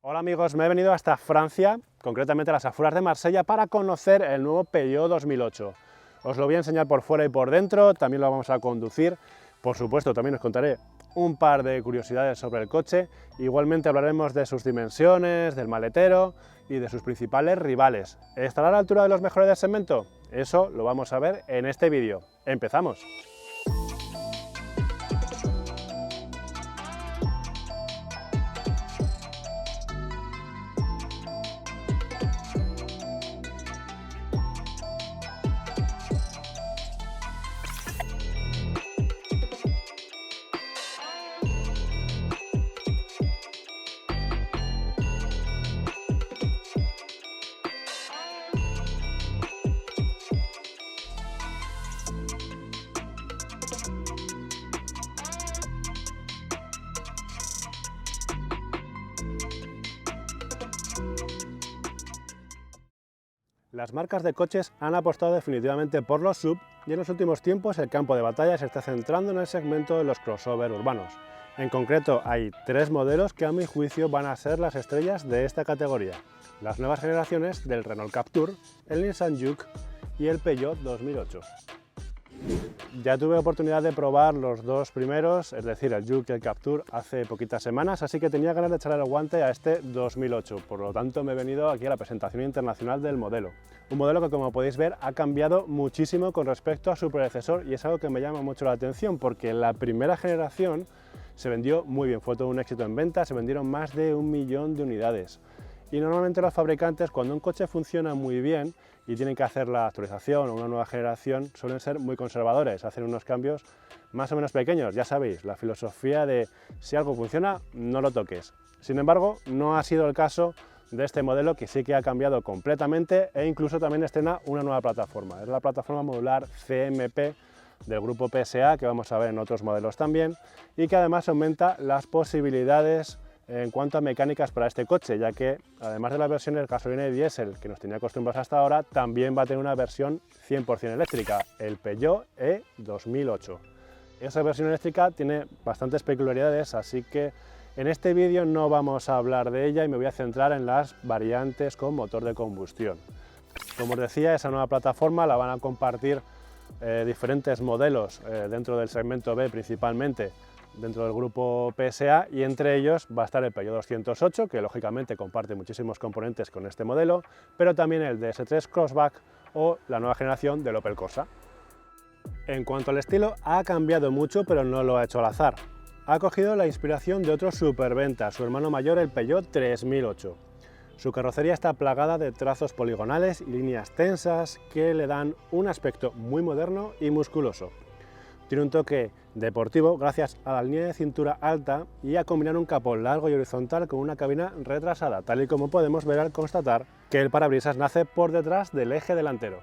Hola amigos, me he venido hasta Francia, concretamente a las afueras de Marsella, para conocer el nuevo Peugeot 2008. Os lo voy a enseñar por fuera y por dentro, también lo vamos a conducir. Por supuesto, también os contaré un par de curiosidades sobre el coche. Igualmente hablaremos de sus dimensiones, del maletero y de sus principales rivales. ¿Estará a la altura de los mejores del segmento? Eso lo vamos a ver en este vídeo. ¡Empezamos! Las marcas de coches han apostado definitivamente por los SUV y en los últimos tiempos el campo de batalla se está centrando en el segmento de los crossover urbanos. En concreto hay tres modelos que a mi juicio van a ser las estrellas de esta categoría. Las nuevas generaciones del Renault Captur, el Nissan Juke y el Peugeot 2008. Ya tuve oportunidad de probar los dos primeros, es decir, el Juke y el Captur, hace poquitas semanas, así que tenía ganas de echarle el guante a este 2008, por lo tanto me he venido aquí a la presentación internacional del modelo. Un modelo que, como podéis ver, ha cambiado muchísimo con respecto a su predecesor y es algo que me llama mucho la atención porque la primera generación se vendió muy bien, fue todo un éxito en venta, se vendieron más de 1 millón de unidades. Y normalmente los fabricantes, cuando un coche funciona muy bien y tienen que hacer la actualización o una nueva generación, suelen ser muy conservadores, hacen unos cambios más o menos pequeños. Ya sabéis, la filosofía de si algo funciona, no lo toques. Sin embargo, no ha sido el caso de este modelo, que sí que ha cambiado completamente e incluso también estrena una nueva plataforma. Es la plataforma modular CMP del grupo PSA, que vamos a ver en otros modelos también, y que además aumenta las posibilidades en cuanto a mecánicas para este coche, ya que además de las versiones gasolina y diésel que nos tenía acostumbrados hasta ahora, también va a tener una versión 100% eléctrica, el Peugeot E 2008. Esa versión eléctrica tiene bastantes peculiaridades, así que en este vídeo no vamos a hablar de ella y me voy a centrar en las variantes con motor de combustión. Como os decía, esa nueva plataforma la van a compartir diferentes modelos dentro del segmento B principalmente, dentro del grupo PSA, y entre ellos va a estar el Peugeot 208, que lógicamente comparte muchísimos componentes con este modelo, pero también el DS3 Crossback o la nueva generación del Opel Corsa. En cuanto al estilo, ha cambiado mucho, pero no lo ha hecho al azar. Ha cogido la inspiración de otro superventa, su hermano mayor, el Peugeot 3008. Su carrocería está plagada de trazos poligonales y líneas tensas que le dan un aspecto muy moderno y musculoso. Tiene un toque deportivo gracias a la línea de cintura alta y a combinar un capó largo y horizontal con una cabina retrasada, tal y como podemos ver al constatar que el parabrisas nace por detrás del eje delantero.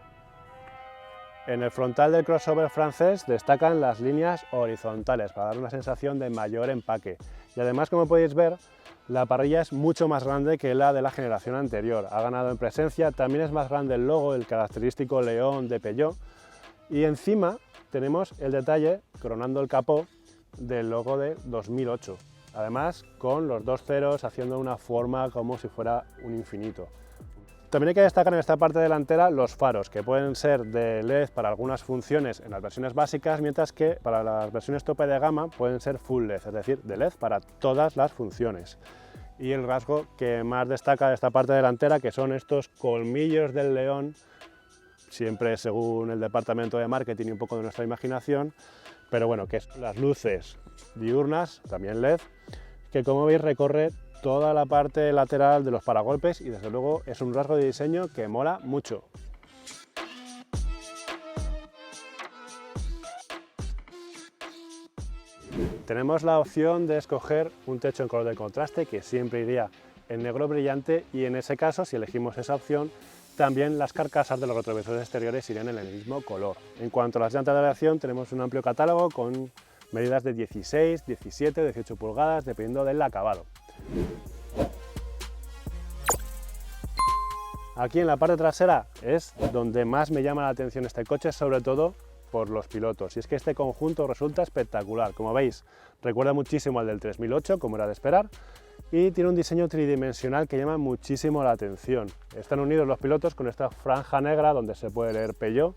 En el frontal del crossover francés destacan las líneas horizontales para dar una sensación de mayor empaque. Y además, como podéis ver, la parrilla es mucho más grande que la de la generación anterior. Ha ganado en presencia, también es más grande el logo, el característico león de Peugeot. Y encima tenemos el detalle, coronando el capó, del logo de 2008. Además, con los dos ceros haciendo una forma como si fuera un infinito. También hay que destacar en esta parte delantera los faros, que pueden ser de LED para algunas funciones en las versiones básicas, mientras que para las versiones tope de gama pueden ser full LED, es decir, de LED para todas las funciones. Y el rasgo que más destaca de esta parte delantera, que son estos colmillos del león, siempre según el departamento de marketing y un poco de nuestra imaginación, pero bueno, que son las luces diurnas, también LED, que como veis recorre toda la parte lateral de los paragolpes y desde luego es un rasgo de diseño que mola mucho. Tenemos la opción de escoger un techo en color de contraste, que siempre iría en negro brillante, y en ese caso, si elegimos esa opción, también las carcasas de los retrovisores exteriores irían en el mismo color. En cuanto a las llantas de aleación, tenemos un amplio catálogo con medidas de 16, 17 o 18 pulgadas, dependiendo del acabado. Aquí en la parte trasera es donde más me llama la atención este coche, sobre todo por los pilotos, y es que este conjunto resulta espectacular. Como veis, recuerda muchísimo al del 3008, como era de esperar, y tiene un diseño tridimensional que llama muchísimo la atención. Están unidos los pilotos con esta franja negra donde se puede leer Peugeot,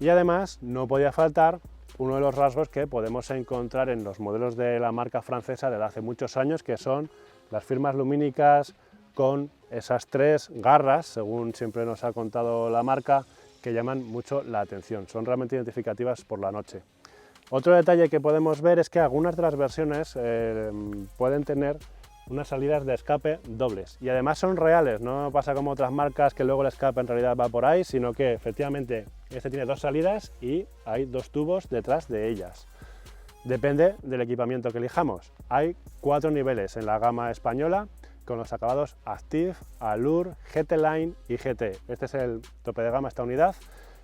y además no podía faltar uno de los rasgos que podemos encontrar en los modelos de la marca francesa desde hace muchos años, que son las firmas lumínicas con esas 3 garras, según siempre nos ha contado la marca, que llaman mucho la atención, son realmente identificativas por la noche. Otro detalle que podemos ver es que algunas de las versiones pueden tener unas salidas de escape dobles y además son reales, no pasa como otras marcas que luego el escape en realidad va por ahí, sino que efectivamente este tiene 2 salidas y hay 2 tubos detrás de ellas. Depende del equipamiento que elijamos. Hay 4 niveles en la gama española con los acabados Active, Allure, GT Line y GT. Este es el tope de gama, esta unidad,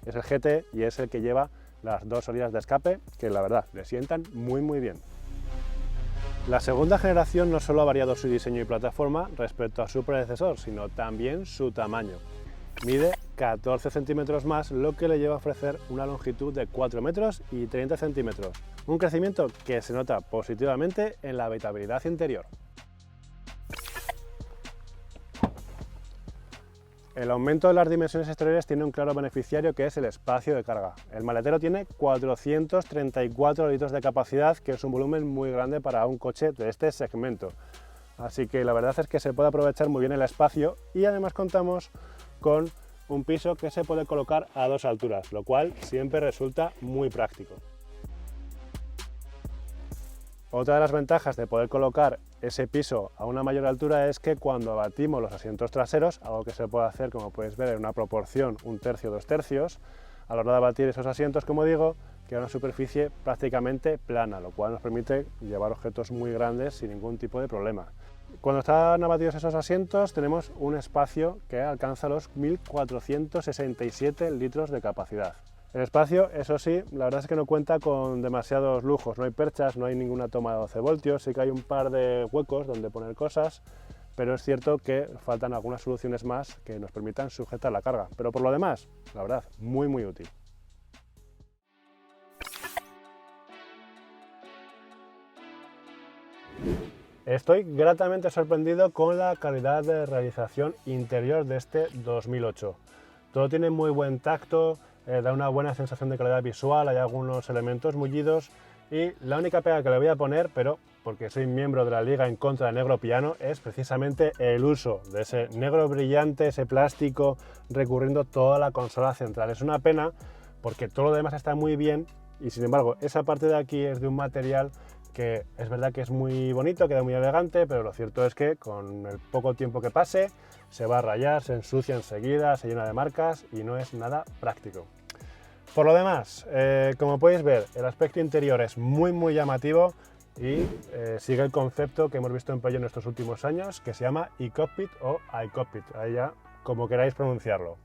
es el GT y es el que lleva las 2 salidas de escape que la verdad le sientan muy bien. La segunda generación no solo ha variado su diseño y plataforma respecto a su predecesor, sino también su tamaño. Mide 14 centímetros más, lo que le lleva a ofrecer una longitud de 4 metros y 30 centímetros. Un crecimiento que se nota positivamente en la habitabilidad interior. El aumento de las dimensiones exteriores tiene un claro beneficiario, que es el espacio de carga. El maletero tiene 434 litros de capacidad, que es un volumen muy grande para un coche de este segmento. Así que la verdad es que se puede aprovechar muy bien el espacio y además contamos con un piso que se puede colocar a 2 alturas, lo cual siempre resulta muy práctico. Otra de las ventajas de poder colocar ese piso a una mayor altura es que cuando abatimos los asientos traseros, algo que se puede hacer, como podéis ver, en una proporción 1/3, 2/3, a la hora de abatir esos asientos, como digo, queda una superficie prácticamente plana, lo cual nos permite llevar objetos muy grandes sin ningún tipo de problema. Cuando están abatidos esos asientos tenemos un espacio que alcanza los 1467 litros de capacidad. El espacio, eso sí, la verdad es que no cuenta con demasiados lujos, no hay perchas, no hay ninguna toma de 12 voltios, sí que hay un par de huecos donde poner cosas, pero es cierto que faltan algunas soluciones más que nos permitan sujetar la carga, pero por lo demás, la verdad, muy útil. Estoy gratamente sorprendido con la calidad de realización interior de este 2008. Todo tiene muy buen tacto, da una buena sensación de calidad visual, hay algunos elementos mullidos y la única pega que le voy a poner, pero porque soy miembro de la Liga en contra del negro piano, es precisamente el uso de ese negro brillante, ese plástico recorriendo toda la consola central. Es una pena porque todo lo demás está muy bien y sin embargo esa parte de aquí es de un material que es verdad que es muy bonito, queda muy elegante, pero lo cierto es que con el poco tiempo que pase se va a rayar, se ensucia enseguida, se llena de marcas y no es nada práctico. Por lo demás, como podéis ver, el aspecto interior es muy llamativo y sigue el concepto que hemos visto en Peugeot en estos últimos años, que se llama e-cockpit o iCockpit, ahí ya como queráis pronunciarlo.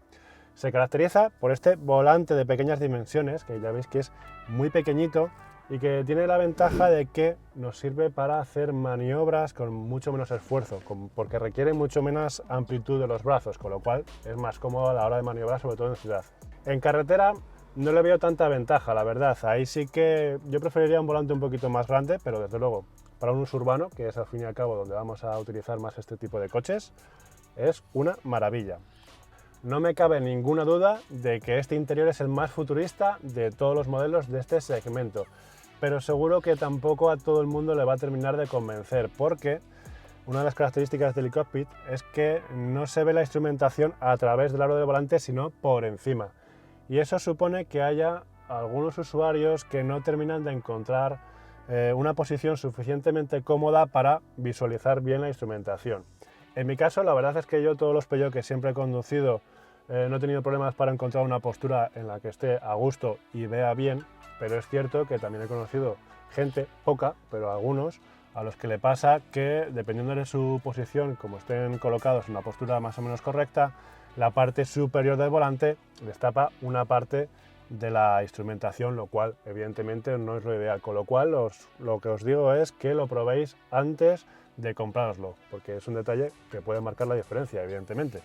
Se caracteriza por este volante de pequeñas dimensiones, que ya veis que es muy pequeñito y que tiene la ventaja de que nos sirve para hacer maniobras con mucho menos esfuerzo, porque requiere mucho menos amplitud de los brazos, con lo cual es más cómodo a la hora de maniobrar, sobre todo en ciudad. En carretera no le veo tanta ventaja, la verdad. Ahí sí que yo preferiría un volante un poquito más grande, pero desde luego para un uso urbano, que es al fin y al cabo donde vamos a utilizar más este tipo de coches, es una maravilla. No me cabe ninguna duda de que este interior es el más futurista de todos los modelos de este segmento, pero seguro que tampoco a todo el mundo le va a terminar de convencer, porque una de las características del e-cockpit es que no se ve la instrumentación a través del aro del volante, sino por encima. Y eso supone que haya algunos usuarios que no terminan de encontrar una posición suficientemente cómoda para visualizar bien la instrumentación. En mi caso, la verdad es que yo todos los Peugeot que siempre he conducido no he tenido problemas para encontrar una postura en la que esté a gusto y vea bien, pero es cierto que también he conocido gente, poca, pero algunos, a los que le pasa que, dependiendo de su posición, como estén colocados en una postura más o menos correcta, la parte superior del volante les tapa una parte de la instrumentación, lo cual evidentemente no es lo ideal, con lo cual lo que os digo es que lo probéis antes de comprároslo, porque es un detalle que puede marcar la diferencia, evidentemente.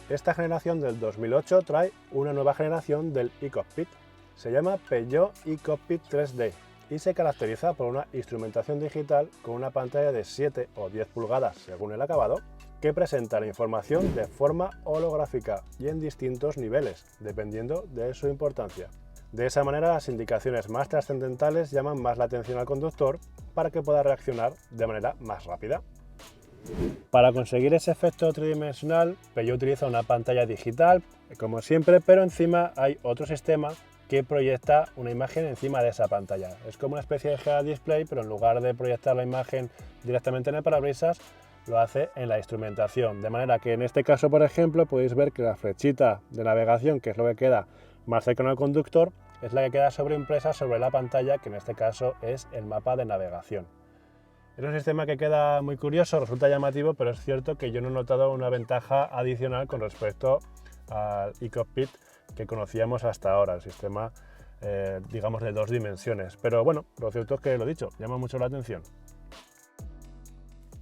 Esta generación del 2008 trae una nueva generación del e-cockpit, se llama Peugeot e-cockpit 3D y se caracteriza por una instrumentación digital con una pantalla de 7 o 10 pulgadas según el acabado, que presenta la información de forma holográfica y en distintos niveles, dependiendo de su importancia. De esa manera, las indicaciones más trascendentales llaman más la atención al conductor para que pueda reaccionar de manera más rápida. Para conseguir ese efecto tridimensional, Peugeot utiliza una pantalla digital, como siempre, pero encima hay otro sistema que proyecta una imagen encima de esa pantalla. Es como una especie de head display, pero en lugar de proyectar la imagen directamente en el parabrisas, lo hace en la instrumentación. De manera que en este caso, por ejemplo, podéis ver que la flechita de navegación, que es lo que queda más cercano al conductor, es la que queda sobreimpresa sobre la pantalla, que en este caso es el mapa de navegación. Es un sistema que queda muy curioso, resulta llamativo, pero es cierto que yo no he notado una ventaja adicional con respecto al eCockpit que conocíamos hasta ahora, el sistema digamos de 2 dimensiones. Pero bueno, lo cierto es que lo dicho, llama mucho la atención.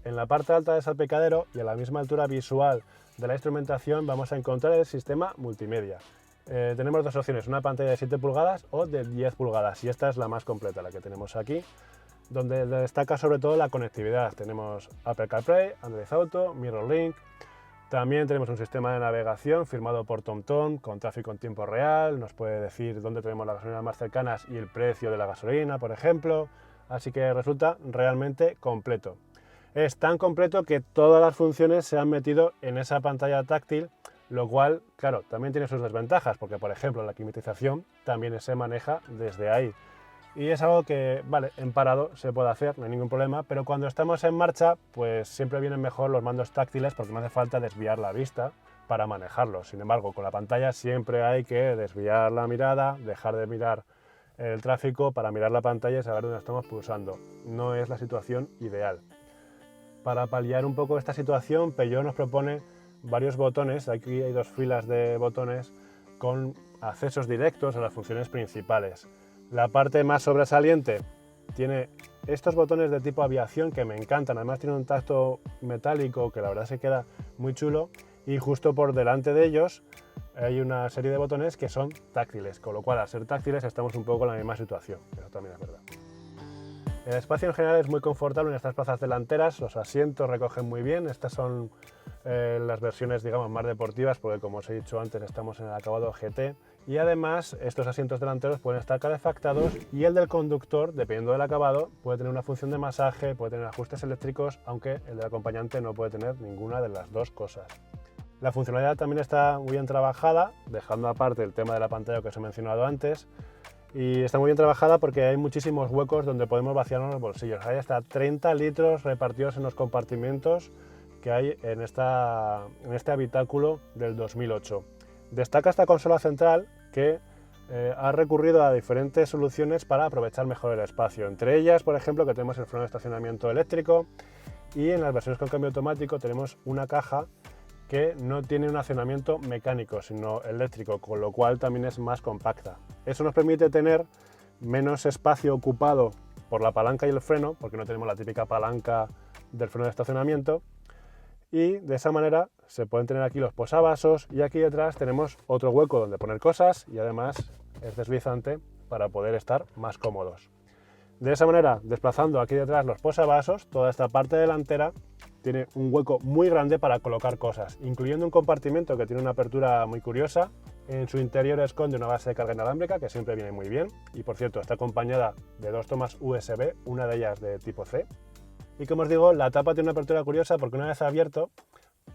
En la parte alta del salpicadero y a la misma altura visual de la instrumentación vamos a encontrar el sistema multimedia. Tenemos dos opciones, una pantalla de 7 pulgadas o de 10 pulgadas y esta es la más completa, la que tenemos aquí, donde destaca sobre todo la conectividad. Tenemos Apple CarPlay, Android Auto, MirrorLink. También tenemos un sistema de navegación firmado por TomTom con tráfico en tiempo real, nos puede decir dónde tenemos las gasolineras más cercanas y el precio de la gasolina, por ejemplo, así que resulta realmente completo. Es tan completo que todas las funciones se han metido en esa pantalla táctil, lo cual, claro, también tiene sus desventajas, porque por ejemplo la climatización también se maneja desde ahí. Y es algo que, vale, en parado se puede hacer, no hay ningún problema, pero cuando estamos en marcha, pues siempre vienen mejor los mandos táctiles porque no hace falta desviar la vista para manejarlos. Sin embargo, con la pantalla siempre hay que desviar la mirada, dejar de mirar el tráfico para mirar la pantalla y saber dónde estamos pulsando. No es la situación ideal. Para paliar un poco esta situación, Peugeot nos propone varios botones, aquí hay 2 filas de botones con accesos directos a las funciones principales. La parte más sobresaliente tiene estos botones de tipo aviación que me encantan, además tiene un tacto metálico que la verdad se queda muy chulo y justo por delante de ellos hay una serie de botones que son táctiles, con lo cual al ser táctiles estamos un poco en la misma situación, eso también es verdad. El espacio en general es muy confortable en estas plazas delanteras, los asientos recogen muy bien, estas son las versiones digamos más deportivas porque como os he dicho antes estamos en el acabado GT y además estos asientos delanteros pueden estar calefactados y el del conductor, dependiendo del acabado, puede tener una función de masaje, puede tener ajustes eléctricos, aunque el del acompañante no puede tener ninguna de las dos cosas. La funcionalidad también está muy bien trabajada, dejando aparte el tema de la pantalla que os he mencionado antes. Y está muy bien trabajada porque hay muchísimos huecos donde podemos vaciarnos los bolsillos. Hay hasta 30 litros repartidos en los compartimentos que hay en este habitáculo del 2008. Destaca esta consola central que ha recurrido a diferentes soluciones para aprovechar mejor el espacio. Entre ellas, por ejemplo, que tenemos el freno de estacionamiento eléctrico y en las versiones con cambio automático tenemos una caja que no tiene un accionamiento mecánico, sino eléctrico, con lo cual también es más compacta. Eso nos permite tener menos espacio ocupado por la palanca y el freno, porque no tenemos la típica palanca del freno de estacionamiento, y de esa manera se pueden tener aquí los posavasos y aquí detrás tenemos otro hueco donde poner cosas y además es deslizante para poder estar más cómodos. De esa manera, desplazando aquí detrás los posavasos, toda esta parte delantera tiene un hueco muy grande para colocar cosas, incluyendo un compartimento que tiene una apertura muy curiosa. En su interior esconde una base de carga inalámbrica que siempre viene muy bien y por cierto está acompañada de 2 tomas USB, una de ellas de tipo C. Y como os digo, la tapa tiene una apertura curiosa porque una vez abierto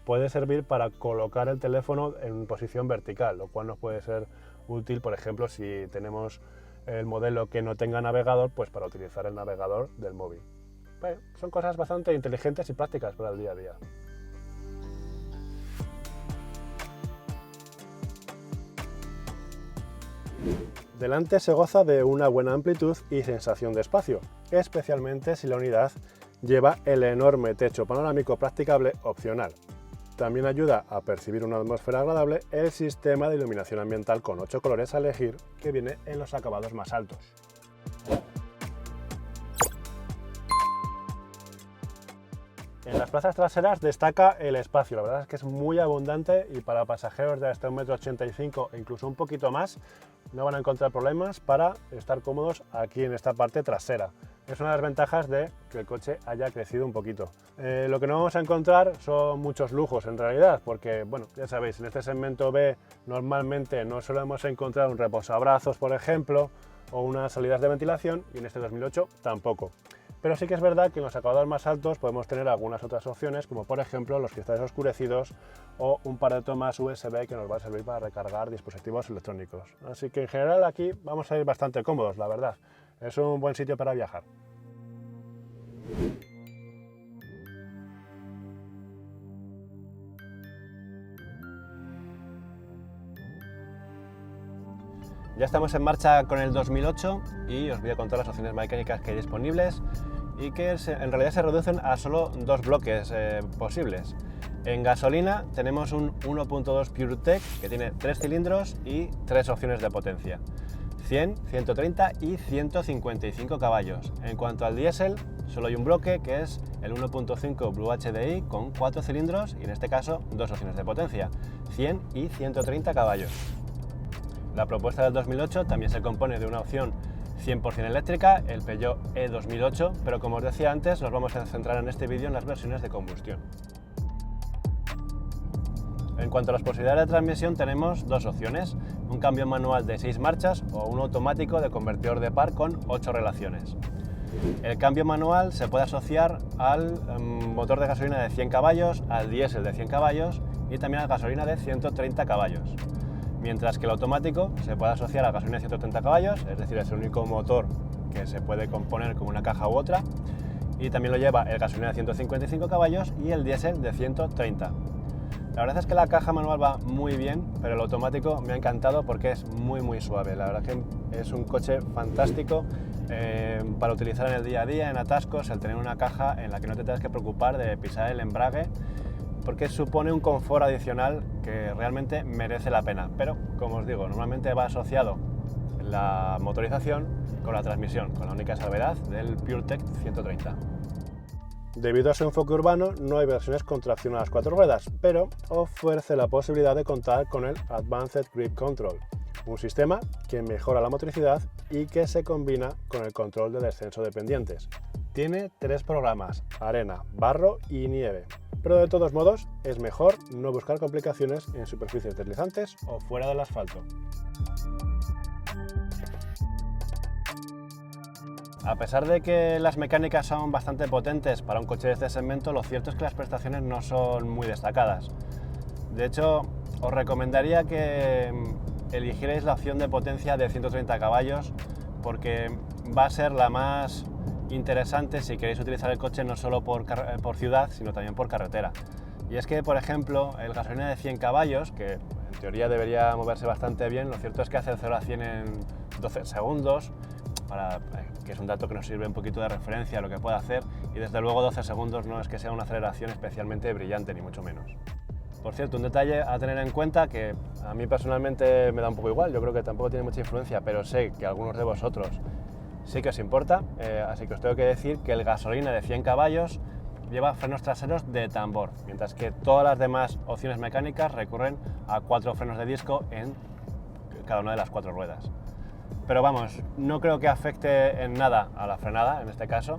puede servir para colocar el teléfono en posición vertical, lo cual nos puede ser útil, por ejemplo, si tenemos el modelo que no tenga navegador, pues para utilizar el navegador del móvil. Bueno, son cosas bastante inteligentes y prácticas para el día a día. Delante se goza de una buena amplitud y sensación de espacio, especialmente si la unidad lleva el enorme techo panorámico practicable opcional. También ayuda a percibir una atmósfera agradable el sistema de iluminación ambiental con 8 colores a elegir que viene en los acabados más altos. En las plazas traseras destaca el espacio, la verdad es que es muy abundante y para pasajeros de hasta 1,85 m e incluso un poquito más no van a encontrar problemas para estar cómodos aquí en esta parte trasera. Es una de las ventajas de que el coche haya crecido un poquito. Lo que no vamos a encontrar son muchos lujos en realidad, porque bueno, ya sabéis, en este segmento B normalmente no solemos encontrar un reposabrazos, por ejemplo, o unas salidas de ventilación, y en este 2008 tampoco. Pero sí que es verdad que en los acabados más altos podemos tener algunas otras opciones, como por ejemplo los cristales oscurecidos o un par de tomas USB que nos va a servir para recargar dispositivos electrónicos. Así que en general aquí vamos a ir bastante cómodos, la verdad. Es un buen sitio para viajar. Ya estamos en marcha con el 2008 y os voy a contar las opciones mecánicas que hay disponibles y que en realidad se reducen a solo dos bloques posibles. En gasolina tenemos un 1.2 PureTech que tiene 3 cilindros y 3 opciones de potencia: 100, 130 y 155 caballos. En cuanto al diésel, solo hay un bloque que es el 1.5 Blue HDI con 4 cilindros y en este caso 2 opciones de potencia: 100 y 130 caballos. La propuesta del 2008 también se compone de una opción 100% eléctrica, el Peugeot E2008, pero como os decía antes, nos vamos a centrar en este vídeo en las versiones de combustión. En cuanto a las posibilidades de transmisión, tenemos dos opciones: un cambio manual de 6 marchas o un automático de convertidor de par con 8 relaciones. El cambio manual se puede asociar al motor de gasolina de 100 caballos, al diésel de 100 caballos y también a la gasolina de 130 caballos. Mientras que el automático se puede asociar a gasolina de 130 caballos, es decir, es el único motor que se puede componer como una caja u otra, y también lo lleva el gasolina de 155 caballos y el diésel de 130. La verdad es que la caja manual va muy bien, pero el automático me ha encantado porque es muy suave. La verdad que es un coche fantástico para utilizar en el día a día, en atascos, el tener una caja en la que no te tengas que preocupar de pisar el embrague, porque supone un confort adicional que realmente merece la pena. Pero, como os digo, normalmente va asociado la motorización con la transmisión, con la única salvedad del PureTech 130. Debido a su enfoque urbano, no hay versiones con tracción a las 4 ruedas, pero ofrece la posibilidad de contar con el Advanced Grip Control, un sistema que mejora la motricidad y que se combina con el control de descenso de pendientes. Tiene 3 programas: arena, barro y nieve. Pero de todos modos, es mejor no buscar complicaciones en superficies deslizantes o fuera del asfalto. A pesar de que las mecánicas son bastante potentes para un coche de este segmento, lo cierto es que las prestaciones no son muy destacadas. De hecho, os recomendaría que eligierais la opción de potencia de 130 caballos porque va a ser la más interesante si queréis utilizar el coche no solo por ciudad, sino también por carretera. Y es que, por ejemplo, el gasolina de 100 caballos, que en teoría debería moverse bastante bien, lo cierto es que hace 0 a 100 en 12 segundos, que es un dato que nos sirve un poquito de referencia a lo que puede hacer, y desde luego 12 segundos no es que sea una aceleración especialmente brillante, ni mucho menos. Por cierto, un detalle a tener en cuenta que a mí personalmente me da un poco igual, yo creo que tampoco tiene mucha influencia, pero sé que a algunos de vosotros sí que os importa, así que os tengo que decir que el gasolina de 100 caballos lleva frenos traseros de tambor, mientras que todas las demás opciones mecánicas recurren a 4 frenos de disco en cada una de las 4 ruedas. Pero vamos, no creo que afecte en nada a la frenada en este caso,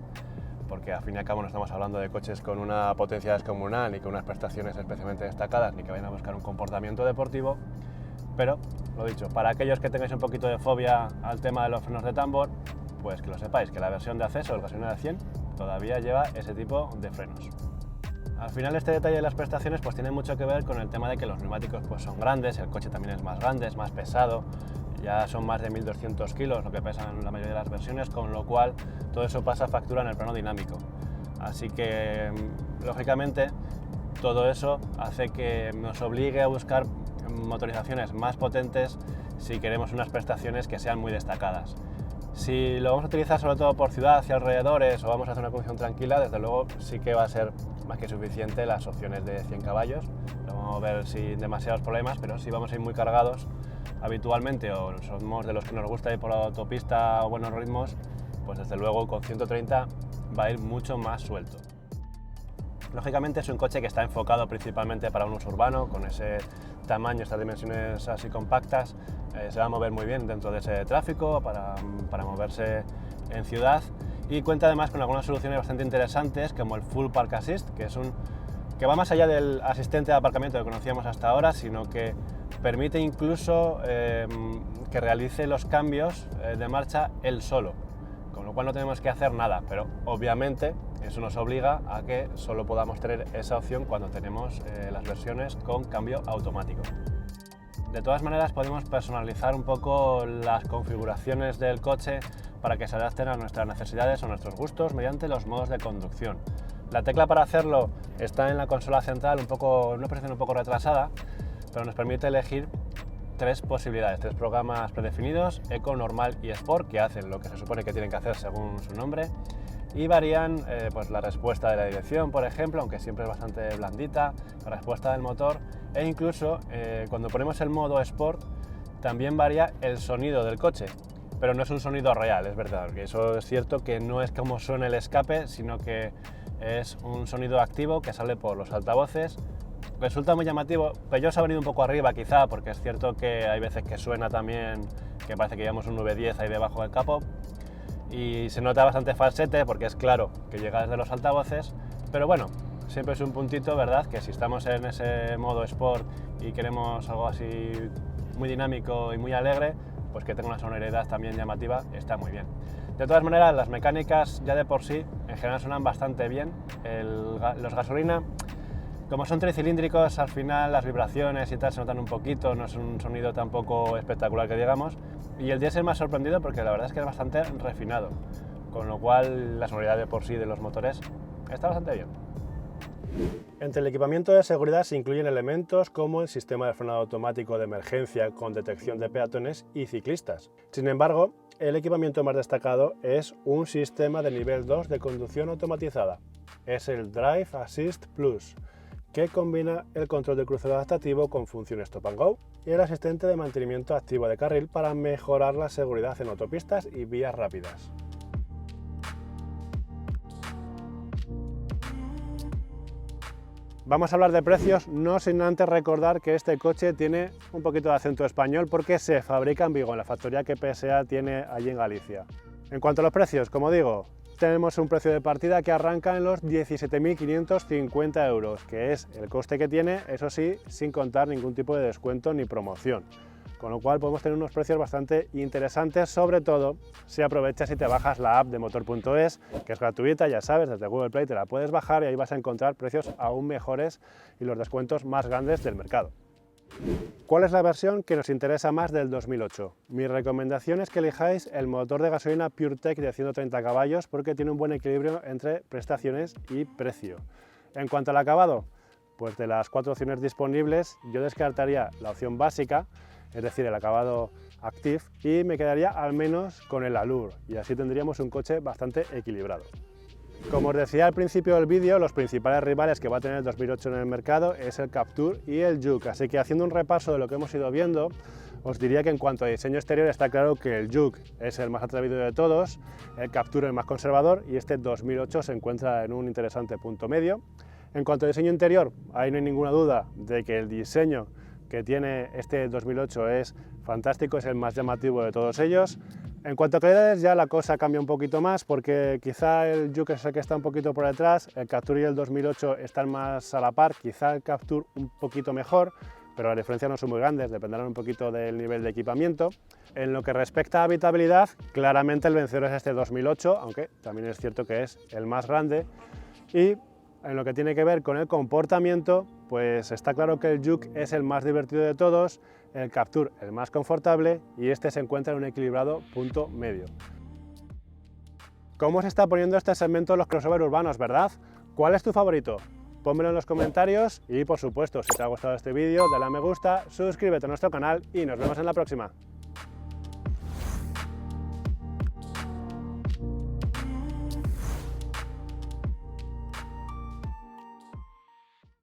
porque al fin y al cabo no estamos hablando de coches con una potencia descomunal ni con unas prestaciones especialmente destacadas ni que vayan a buscar un comportamiento deportivo. Pero, lo dicho, para aquellos que tengáis un poquito de fobia al tema de los frenos de tambor, pues que lo sepáis, que la versión de acceso, el gasolina de 100, todavía lleva ese tipo de frenos. Al final este detalle de las prestaciones pues tiene mucho que ver con el tema de que los neumáticos pues son grandes, el coche también es más grande, es más pesado, ya son más de 1200 kilos lo que pesan la mayoría de las versiones, con lo cual todo eso pasa factura en el plano dinámico. Así que, lógicamente, todo eso hace que nos obligue a buscar motorizaciones más potentes si queremos unas prestaciones que sean muy destacadas. Si lo vamos a utilizar sobre todo por ciudad, hacia alrededores, o vamos a hacer una conducción tranquila, desde luego sí que va a ser más que suficiente las opciones de 100 caballos. Lo vamos a ver sin demasiados problemas, pero si vamos a ir muy cargados habitualmente o somos de los que nos gusta ir por la autopista a buenos ritmos, pues desde luego con 130 va a ir mucho más suelto. Lógicamente es un coche que está enfocado principalmente para un uso urbano, con ese tamaño, estas dimensiones así compactas, se va a mover muy bien dentro de ese tráfico para moverse en ciudad, y cuenta además con algunas soluciones bastante interesantes como el Full Park Assist, que va más allá del asistente de aparcamiento que conocíamos hasta ahora, sino que permite incluso que realice los cambios de marcha él solo, con lo cual no tenemos que hacer nada, pero obviamente eso nos obliga a que solo podamos tener esa opción cuando tenemos las versiones con cambio automático. De todas maneras, podemos personalizar un poco las configuraciones del coche para que se adapten a nuestras necesidades o nuestros gustos mediante los modos de conducción. La tecla para hacerlo está en la consola central, en una posición un poco retrasada, pero nos permite elegir tres posibilidades, tres programas predefinidos: Eco, Normal y Sport, que hacen lo que se supone que tienen que hacer según su nombre, y varían pues la respuesta de la dirección, por ejemplo, aunque siempre es bastante blandita, la respuesta del motor, e incluso cuando ponemos el modo Sport también varía el sonido del coche, pero no es un sonido real, es verdad, porque eso es cierto que no es como suena el escape, sino que es un sonido activo que sale por los altavoces. Resulta muy llamativo, pero yo os ha venido un poco arriba quizá, porque es cierto que hay veces que suena también, que parece que llevamos un V10 ahí debajo del capó, y se nota bastante falsete porque es claro que llega desde los altavoces, pero bueno, siempre es un puntito, ¿verdad? Que si estamos en ese modo Sport y queremos algo así muy dinámico y muy alegre, pues que tenga una sonoridad también llamativa, está muy bien. De todas maneras, las mecánicas ya de por sí en general suenan bastante bien. Los gasolina, como son tricilíndricos, al final las vibraciones y tal se notan un poquito, no es un sonido tampoco espectacular que digamos, y el diésel me ha sorprendido porque la verdad es que es bastante refinado, con lo cual la sonoridad de por sí de los motores está bastante bien. Entre el equipamiento de seguridad se incluyen elementos como el sistema de frenado automático de emergencia con detección de peatones y ciclistas. Sin embargo, el equipamiento más destacado es un sistema de nivel 2 de conducción automatizada. Es el Drive Assist Plus, que combina el control de crucero adaptativo con función Stop and Go y el asistente de mantenimiento activo de carril para mejorar la seguridad en autopistas y vías rápidas. Vamos a hablar de precios, no sin antes recordar que este coche tiene un poquito de acento español porque se fabrica en Vigo, en la factoría que PSA tiene allí en Galicia. En cuanto a los precios, como digo, tenemos un precio de partida que arranca en los 17.550 euros, que es el coste que tiene, eso sí, sin contar ningún tipo de descuento ni promoción. Con lo cual podemos tener unos precios bastante interesantes, sobre todo si aprovechas y te bajas la app de motor.es, que es gratuita, ya sabes, desde Google Play te la puedes bajar y ahí vas a encontrar precios aún mejores y los descuentos más grandes del mercado. ¿Cuál es la versión que nos interesa más del 2008? Mi recomendación es que elijáis el motor de gasolina PureTech de 130 caballos porque tiene un buen equilibrio entre prestaciones y precio. En cuanto al acabado, pues de las 4 opciones disponibles yo descartaría la opción básica, es decir, el acabado Active, y me quedaría al menos con el Allure, y así tendríamos un coche bastante equilibrado. Como os decía al principio del vídeo, los principales rivales que va a tener el 2008 en el mercado es el Captur y el Juke, así que haciendo un repaso de lo que hemos ido viendo, os diría que en cuanto a diseño exterior está claro que el Juke es el más atrevido de todos, el Captur el más conservador y este 2008 se encuentra en un interesante punto medio. En cuanto a diseño interior, ahí no hay ninguna duda de que el diseño que tiene este 2008 es fantástico, es el más llamativo de todos ellos. En cuanto a calidades ya la cosa cambia un poquito más porque quizá el Juke es el que está un poquito por detrás, el Captur y el 2008 están más a la par, quizá el Captur un poquito mejor, pero las diferencias no son muy grandes, dependerán un poquito del nivel de equipamiento. En lo que respecta a habitabilidad, claramente el vencedor es este 2008, aunque también es cierto que es el más grande. Y en lo que tiene que ver con el comportamiento, pues está claro que el Juke es el más divertido de todos, el Captur el más confortable y este se encuentra en un equilibrado punto medio. ¿Cómo se está poniendo este segmento de los crossover urbanos, verdad? ¿Cuál es tu favorito? Pónmelo en los comentarios y por supuesto, si te ha gustado este vídeo, dale a me gusta, suscríbete a nuestro canal y nos vemos en la próxima.